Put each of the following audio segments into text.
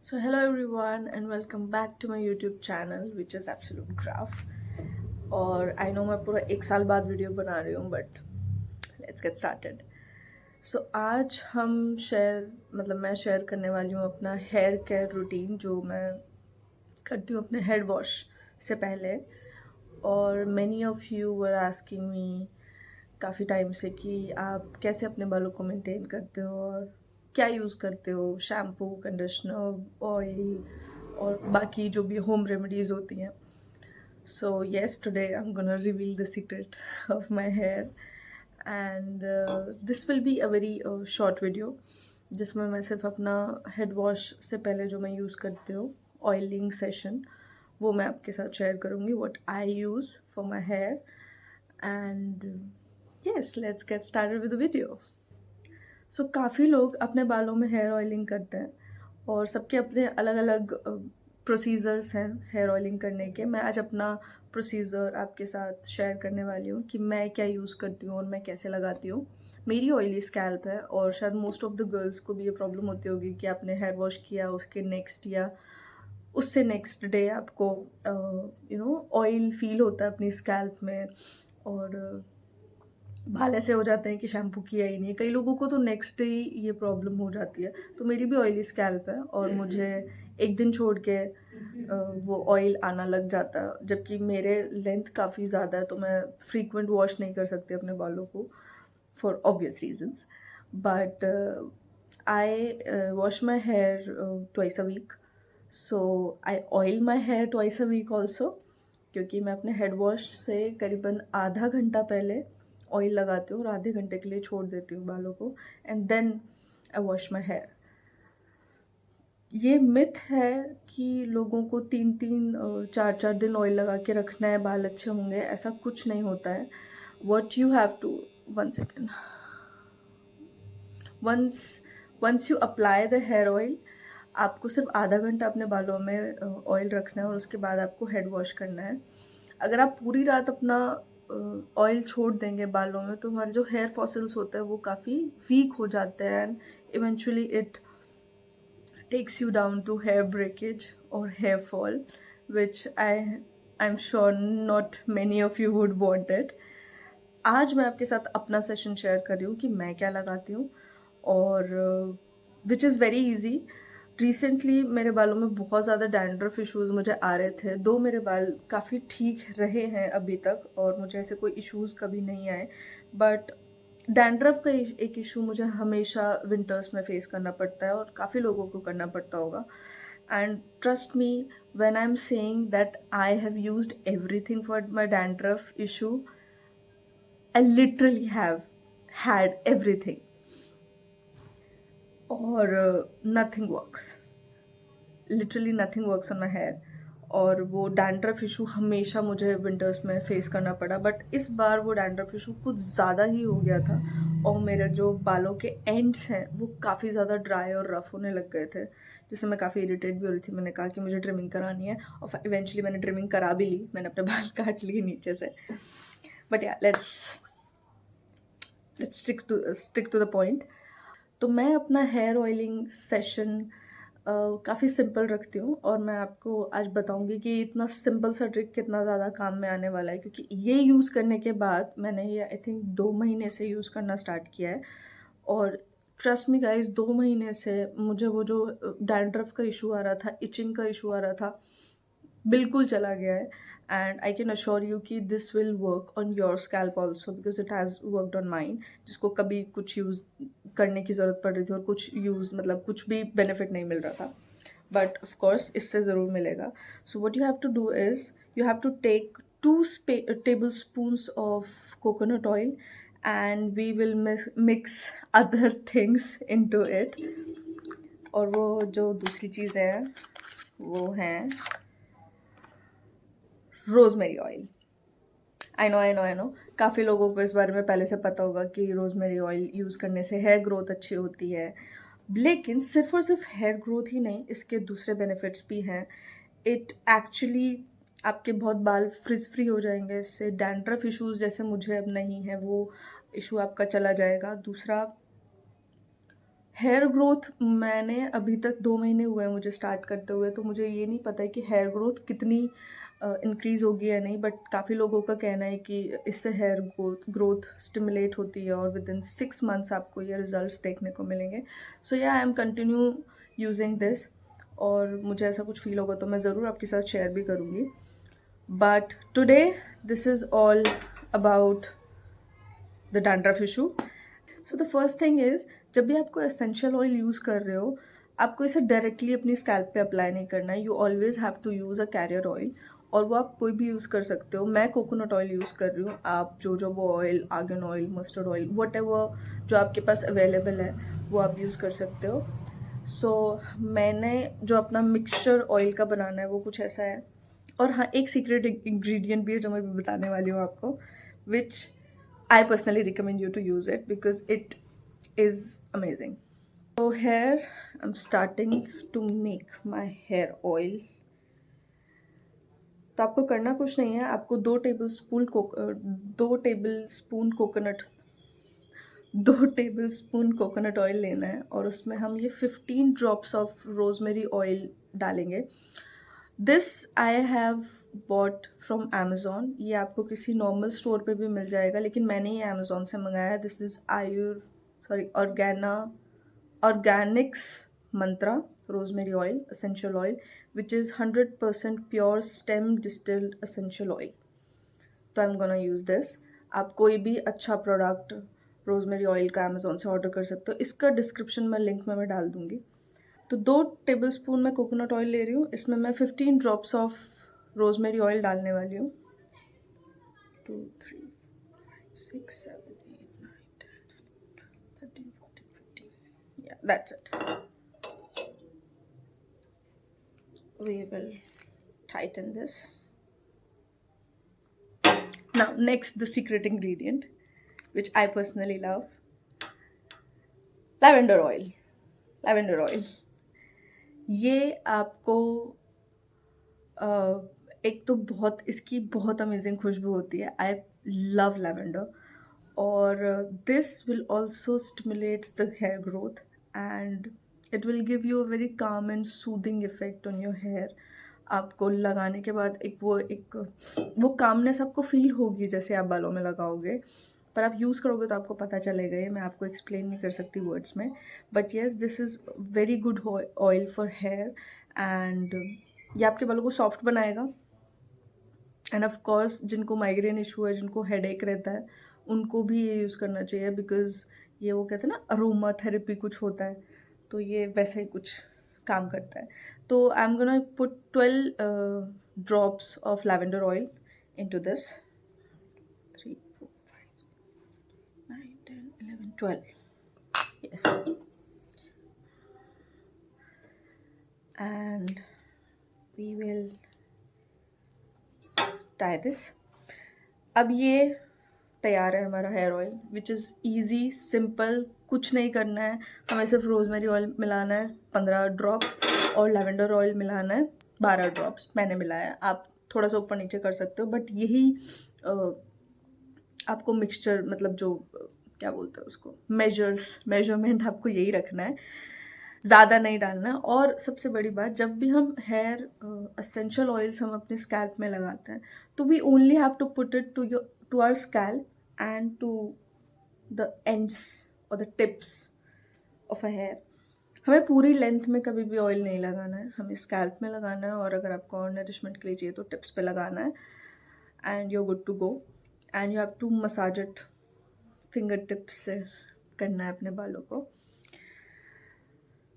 So hello everyone and welcome back to my YouTube channel which is Absolute Graph. और I know मैं पूरा एक साल बाद वीडियो बना रही हूँ but let's get started. So आज हम मैं शेयर करने वाली हूँ अपना हेयर केयर रूटीन जो मैं करती हूँ अपने हेड वॉश से पहले. और many of you were asking me काफ़ी टाइम से कि आप कैसे अपने बालों को मेंटेन करते हो और क्या यूज़ करते हो, शैम्पू, कंडीशनर, ऑयल और बाकी जो भी होम रेमेडीज़ होती हैं. So yes, today I am gonna reveal the secret of my hair and this will be a very short video जिसमें मैं सिर्फ अपना हेड वॉश से पहले जो मैं यूज़ करती हूँ ऑयलिंग सेशन वो मैं आपके साथ शेयर करूँगी, what I use for my hair. And yes, let's get started with the video. So काफ़ी लोग अपने बालों में हेयर ऑयलिंग करते हैं और सबके अपने अलग अलग प्रोसीजर्स हैं हेयर ऑयलिंग करने के. मैं आज अपना प्रोसीजर आपके साथ शेयर करने वाली हूँ कि मैं क्या यूज़ करती हूँ और मैं कैसे लगाती हूँ. मेरी ऑयली स्कैल्प है और शायद मोस्ट ऑफ द गर्ल्स को भी ये प्रॉब्लम होती होगी कि आपने हेयर वॉश किया उसके नेक्स्ट या उससे नेक्स्ट डे आपको ऑयल फील होता है अपनी स्कैल्प में और बाल ऐसे हो जाते हैं कि शैम्पू किया ही नहीं. कई लोगों को तो नेक्स्ट डे ये प्रॉब्लम हो जाती है. तो मेरी भी ऑयली स्कैल्प है और मुझे एक दिन छोड़ के वो ऑयल आना लग जाता है, जबकि मेरे लेंथ काफ़ी ज़्यादा है तो मैं फ्रीक्वेंट वॉश नहीं कर सकती अपने बालों को for obvious reasons. But I wash my hair twice a week. So I oil my hair twice a week also, क्योंकि मैं अपने हेड वॉश से करीबन आधा घंटा पहले ऑयल लगाती हूँ और आधे घंटे के लिए छोड़ देती हूँ बालों को and then I wash my hair. ये मिथ है कि लोगों को 4 दिन ऑयल लगा के रखना है, बाल अच्छे होंगे. ऐसा कुछ नहीं होता है. What you have to, one second, once you apply the hair oil आपको सिर्फ आधा घंटा अपने बालों में ऑयल रखना है और उसके बाद आपको हेड वॉश करना है. अगर आप पूरी रात अपना ऑयल छोड़ देंगे बालों में तो हमारे जो हेयर फॉसिल्स होते हैं वो काफ़ी वीक हो जाते हैं and eventually it takes you down to hair breakage or hair fall, which I'm sure not many of you would want it. आज मैं आपके साथ अपना सेशन शेयर कर रही हूँ कि मैं क्या लगाती हूँ और which is very easy. Recently मेरे बालों में बहुत ज़्यादा डैंड्रफ इश्यूज़ मुझे आ रहे थे. दो मेरे बाल काफ़ी ठीक रहे हैं अभी तक और मुझे ऐसे कोई इश्यूज़ कभी नहीं आए. बट डैंड्रफ का एक इशू मुझे हमेशा विंटर्स में फेस करना पड़ता है और काफ़ी लोगों को करना पड़ता होगा. And trust me when I am saying that I have used everything for my dandruff issue, I literally have had everything or nothing works. Literally nothing works on my hair. और वो डैंड्रफ इशू हमेशा मुझे winters में face करना पड़ा. But इस बार वो dandruff issue कुछ ज़्यादा ही हो गया था और मेरे जो बालों के एंड्स हैं वो काफ़ी ज़्यादा ड्राई और रफ होने लग गए थे, जिससे मैं काफ़ी इरिटेट भी हो रही थी. मैंने कहा कि मुझे ट्रिमिंग करानी है और इवेंचुअली मैंने ट्रिमिंग करा भी ली. मैंने अपने बाल काट लिए नीचे से. बट या let's stick to the point. तो मैं अपना हेयर ऑयलिंग सेशन काफ़ी सिंपल रखती हूँ और मैं आपको आज बताऊँगी कि इतना सिंपल सा ट्रिक कितना ज़्यादा काम में आने वाला है, क्योंकि ये यूज़ करने के बाद मैंने ये आई थिंक 2 महीने से यूज़ करना स्टार्ट किया है. और ट्रस्ट मी गाइस, 2 महीने से मुझे वो जो डैंड्रफ का इशू आ रहा था, इचिंग का इशू आ रहा था, बिल्कुल चला गया है. And I can assure you कि this will work on your scalp also because it has worked on mine, जिसको कभी कुछ यूज़ करने की ज़रूरत पड़ रही थी और कुछ भी बेनिफिट नहीं मिल रहा था. बट ऑफ कोर्स इससे ज़रूर मिलेगा. So what you have to do is you have to take 2 tablespoons of coconut oil and we will mix other things into it. और वो जो दूसरी चीज़ है वो है रोज़मेरी ऑयल. आई नो काफ़ी लोगों को इस बारे में पहले से पता होगा कि रोज़मेरी ऑयल यूज़ करने से हेयर ग्रोथ अच्छी होती है, लेकिन सिर्फ और सिर्फ हेयर ग्रोथ ही नहीं, इसके दूसरे बेनिफिट्स भी हैं. इट एक्चुअली आपके बहुत बाल फ्रिज फ्री हो जाएंगे इससे. डैंड्रफ इश्यूज़ जैसे मुझे अब नहीं है वो इशू आपका चला जाएगा. दूसरा, हेयर ग्रोथ मैंने अभी तक 2 महीने हुए हैं मुझे स्टार्ट करते हुए, तो मुझे ये नहीं पता है कि हेयर ग्रोथ कितनी इंक्रीज़ होगी या नहीं, बट काफ़ी लोगों का कहना है कि इससे हेयर ग्रोथ स्टिमुलेट होती है और विदिन 6 मंथ्स आपको ये रिजल्ट्स देखने को मिलेंगे. सो या I am continue using this, और मुझे ऐसा कुछ फील होगा तो मैं ज़रूर आपके साथ शेयर भी करूँगी. But today this is all about the dandruff issue. So the first thing is, जब भी आपको एसेंशियल ऑयल यूज़ कर रहे हो, आपको इसे डायरेक्टली अपनी स्कैल्प पे अप्लाई नहीं करना है. You always have to use a carrier oil, और वो आप कोई भी यूज़ कर सकते हो. मैं कोकोनट ऑयल यूज़ कर रही हूँ, आप jojoba oil, argan oil, mustard oil, what जो आपके पास अवेलेबल है वो आप यूज़ कर सकते हो. सो मैंने जो अपना मिक्सचर ऑयल का बनाना है वो कुछ ऐसा है. और हाँ, एक सीक्रेट इंग्रेडिएंट भी है जो मैं भी बताने वाली हूँ आपको, विच I personally recommend you to use it because it is amazing. So here I'm starting to make my hair oil. तो आपको करना कुछ नहीं है, आपको 2 टेबलस्पून कोकोनट ऑयल लेना है, और उसमें हम ये 15 ड्रॉप्स ऑफ रोजमेरी ऑयल डालेंगे. This I have bought from Amazon. ये आपको किसी नॉर्मल स्टोर पे भी मिल जाएगा, लेकिन मैंने ये अमेज़ॉन से मंगाया है. This is Organix Mantra rosemary oil essential oil, which is 100% pure stem distilled essential oil. तो I am gonna use this. आप कोई भी अच्छा प्रोडक्ट रोजमेरी ऑयल का अमेज़ॉन से ऑर्डर कर सकते हो. इसका डिस्क्रिप्शन में लिंक में मैं डाल दूँगी. तो 2 टेबलस्पून मैं कोकोनट ऑयल ले रही हूँ. इसमें मैं 15 ड्रॉप्स ऑफ रोजमेरी ऑयल डालने वाली हूँ. 2 3 5 6 7 8 9 10 13 14 15. Yeah, that's it. We will tighten this. Now next, the secret ingredient which I personally love, lavender oil. ये आपको एक तो इसकी बहुत अमेजिंग खुशबू होती है. I love lavender. और this will also stimulates the hair growth, and it will give you a very calm and soothing effect on your hair. आपको लगाने के बाद वो कामनेस आपको फील होगी जैसे आप बालों में लगाओगे, पर आप यूज़ करोगे तो आपको पता चलेगा. ये मैं आपको एक्सप्लेन नहीं कर सकती वर्ड्स में, but yes, this is very good oil for hair, and ये आपके बालों को सॉफ्ट बनाएगा. एंड ऑफ कोर्स जिनको माइग्रेन इशू है, जिनको हेडेक रहता है, उनको भी ये यूज़ करना चाहिए, बिकॉज ये वो कहते हैं ना, अरोमा थेरेपी कुछ होता है, तो ये वैसे ही कुछ काम करता है. तो I am gonna put 12 drops of lavender oil into this. 3 4 5 9 10 11 12. Yes. And we will tie this. अब ये तैयार है हमारा hair oil, which is easy simple. कुछ नहीं करना है, हमें सिर्फ रोजमेरी ऑयल मिलाना है 15 ड्रॉप्स, और लैवेंडर ऑयल मिलाना है 12 ड्रॉप्स. मैंने मिलाया है, आप थोड़ा सा ऊपर नीचे कर सकते हो, बट यही आपको मिक्सचर, मतलब जो क्या बोलते हैं उसको, मेजरमेंट आपको यही रखना है, ज़्यादा नहीं डालना. और सबसे बड़ी बात, जब भी हम हेयर एसेंशियल ऑयल्स हम अपने स्कैल्प में लगाते हैं, तो we only have to put it to our scalp and to the ends और the tips of a hair. हमें पूरी लेंथ में कभी भी ऑयल नहीं लगाना है, हमें स्कैल्प में लगाना है, और अगर आपको और नरिशमेंट के लिए चाहिए तो टिप्स पे लगाना है, and you are good to go. And you have to massage it finger tips से करना है अपने बालों को.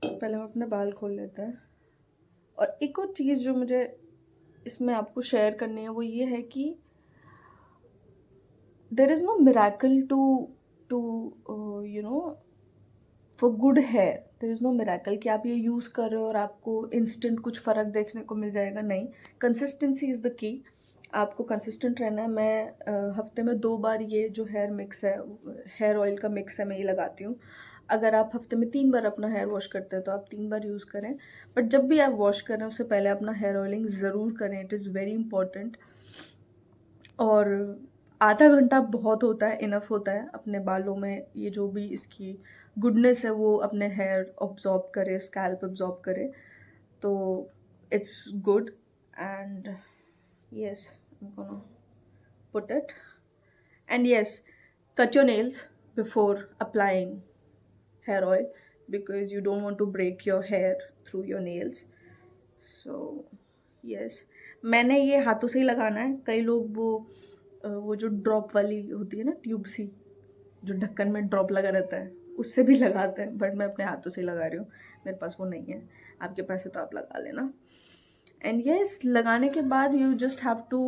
पहले हम अपने बाल खोल लेते हैं. और एक और चीज़ जो मुझे इसमें आपको शेयर करनी है वो ये है कि there is no miracle to you know for good hair. There is no miracle कि आप ये यूज़ कर रहे हो और आपको इंस्टेंट कुछ फ़र्क देखने को मिल जाएगा. नहीं, कंसिस्टेंसी इज़ द की. आपको कंसिस्टेंट रहना है. मैं हफ्ते में 2 बार ये जो हेयर मिक्स है, हेयर ऑयल का मिक्स है, मैं ये लगाती हूँ. अगर आप हफ्ते में 3 बार अपना हेयर वॉश करते हैं तो आप 3 बार यूज़ करें, बट जब भी आप वॉश करें उससे पहले अपना हेयर ऑयलिंग ज़रूर करें. It is very important. और आधा घंटा बहुत होता है, इनफ होता है अपने बालों में ये जो भी इसकी गुडनेस है वो अपने हेयर ऑब्जॉर्ब करे, स्कैल्प ऑब्जॉर्ब करे, तो it's good. And yes, I'm gonna put it. And yes, cut your nails before applying hair oil because you don't want to break your hair through your nails. So yes, मैंने ये हाथों से ही लगाना है. कई लोग वो जो ड्रॉप वाली होती है ना, ट्यूब सी जो ढक्कन में ड्रॉप लगा रहता है, उससे भी लगाते हैं, बट मैं अपने हाथों से ही लगा रही हूँ. मेरे पास वो नहीं है, आपके पास है तो आप लगा लेना. एंड येस, लगाने के बाद you just have to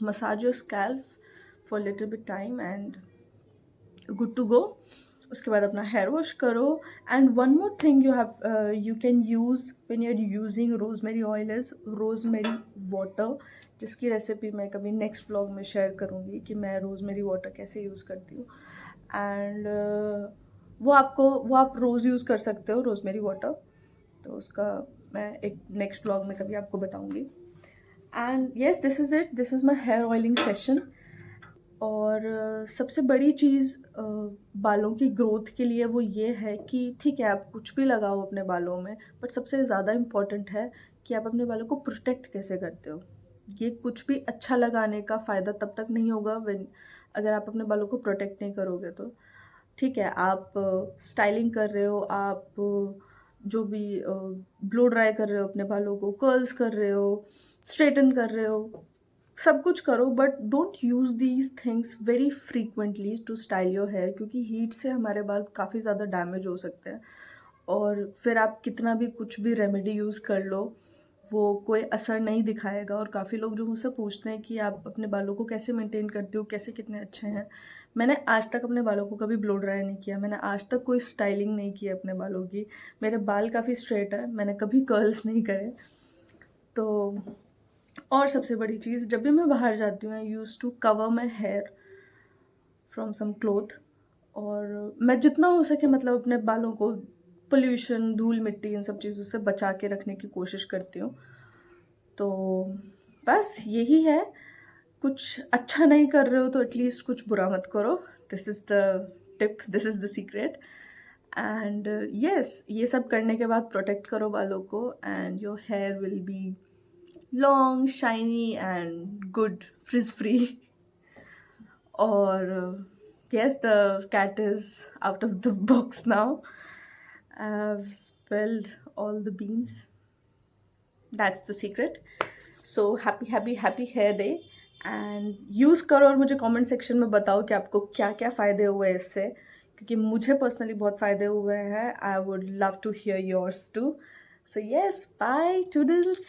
massage your scalp for little bit time and good to go. उसके बाद अपना हेयर वॉश करो. And one more thing you can use when you are using rosemary oil is rosemary water, जिसकी recipe मैं कभी next vlog में share करूँगी कि मैं रोजमेरी वाटर कैसे यूज़ करती हूँ. एंड वो आप रोज़ यूज़ कर सकते हो रोजमेरी वाटर, तो उसका मैं एक नेक्स्ट व्लॉग में कभी आपको बताऊँगी. And yes, this is it, this is my hair oiling session. और सबसे बड़ी चीज़ बालों की ग्रोथ के लिए वो ये है कि ठीक है आप कुछ भी लगाओ अपने बालों में, बट सबसे ज़्यादा इम्पॉर्टेंट है कि आप अपने बालों को प्रोटेक्ट कैसे करते हो. ये कुछ भी अच्छा लगाने का फ़ायदा तब तक नहीं होगा अगर आप अपने बालों को प्रोटेक्ट नहीं करोगे. तो ठीक है, आप स्टाइलिंग कर रहे हो, आप जो भी ब्लो ड्राई कर रहे हो अपने बालों को, कर्ल्स कर रहे हो, स्ट्रेटन कर रहे हो, सब कुछ करो, but don't use these things very frequently to style your hair, क्योंकि हीट से हमारे बाल काफ़ी ज़्यादा डैमेज हो सकते हैं. और फिर आप कितना भी कुछ भी रेमेडी यूज़ कर लो, वो कोई असर नहीं दिखाएगा. और काफ़ी लोग जो मुझसे पूछते हैं कि आप अपने बालों को कैसे मेंटेन करते हो, कैसे कितने अच्छे हैं. मैंने आज तक अपने बालों को कभी ब्लो ड्राई नहीं किया, मैंने आज तक कोई स्टाइलिंग नहीं की अपने बालों की. मेरे बाल काफ़ी स्ट्रेट है, मैंने कभी कर्ल्स नहीं करे. तो और सबसे बड़ी चीज़, जब भी मैं बाहर जाती हूँ I use to cover my hair from some cloth. और मैं जितना हो सके मतलब अपने बालों को पोल्यूशन, धूल मिट्टी, इन सब चीज़ों से बचा के रखने की कोशिश करती हूँ. तो बस यही है. कुछ अच्छा नहीं कर रहे हो तो एटलीस्ट कुछ बुरा मत करो. This is the tip, this is the secret. And yes, ये सब करने के बाद प्रोटेक्ट करो बालों को and your hair will be long, shiny and good, frizz free. Or yes, the cat is out of the box now. I've spilled all the beans. That's the secret. So happy hair day. And use करो और मुझे comment section में बताओ कि आपको क्या क्या फ़ायदे हुए इससे, क्योंकि मुझे personally बहुत फ़ायदे हुए हैं. I would love to hear yours too. So yes, bye, toodles.